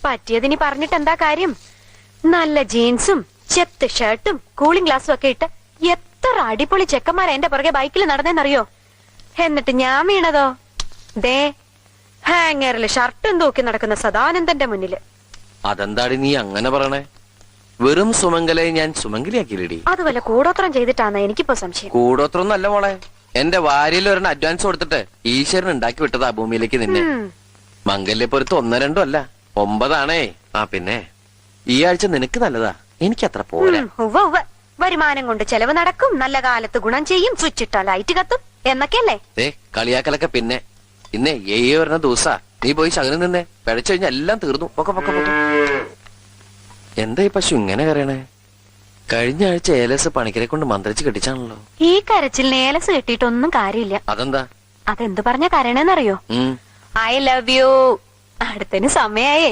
പറ്റിയതിനി പറഞ്ഞിട്ട് എന്താ കാര്യം? നല്ല ജീൻസും ചെത്ത് ഷർട്ടും കൂളിംഗ് ഗ്ലാസും ഒക്കെ ഇട്ട് എത്ര അടിപൊളി ചെക്കന്മാരാ എന്റെ പുറകെ ബൈക്കിൽ നടന്നേന്നറിയോ? എന്നിട്ട് ഞാൻ വീണതോ ദേ ഹാങ്ങറിൽ ഷർട്ടും തൂക്കി നടക്കുന്ന സദാനന്ദന്റെ മുന്നില്. അതെന്താടി നീ അങ്ങനെ പറയണേ? വെറും സുമംഗലെ ഞാൻ സുമംഗലിയാക്കിയില്ലടി. അത് വല്ല കൂടോത്രം ചെയ്തിട്ടാന്ന് എനിക്കിപ്പോ സംശയം. കൂടോത്രം നല്ല മോളെ, എന്റെ വാരിയിൽ ഒരെണ്ണം അഡ്വാൻസ് കൊടുത്തിട്ട് ഈശ്വരൻ ഉണ്ടാക്കി വിട്ടതാ ഭൂമിയിലേക്ക് നിന്നെ. മംഗല്യപ്പൊരുത്ത് 1 2 അല്ല 9 ആണേ. ആ പിന്നെ ഈ ആഴ്ച നിനക്ക് നല്ലതാ, എനിക്ക് അത്ര പോരാ. വരുമാനം കൊണ്ട് ചെലവ് നടക്കും, നല്ല കാലത്ത് ഗുണം ചെയ്യും, സ്വിച്ച് ഇട്ടാ ലൈറ്റ് കത്തും എന്നൊക്കെയല്ലേ? കളിയാക്കലൊക്കെ പിന്നെ. ഇന്നേ വരുന്ന ദിവസാ, നീ പോയി ശകനം നിന്നേ. പിഴച്ചു കഴിഞ്ഞാൽ എല്ലാം തീർന്നു. പൊക്കെ പൊക്കെ പൊക്കെ. എന്താ ഈ പശു ഇങ്ങനെ കരയണേ? കഴിഞ്ഞ ആഴ്ച ഏലസ് പണിക്കരെ കൊണ്ട് മന്ത്രിച്ച് കെട്ടിച്ചാണല്ലോ. ഈ കരച്ചിൽ ഏലസ് കെട്ടിയിട്ടൊന്നും കാര്യമില്ല. അതെന്താ? അതെന്ത് പറഞ്ഞ കരയണേന്നറിയോ? I love you. അടുത്തതിന് സമയായേ.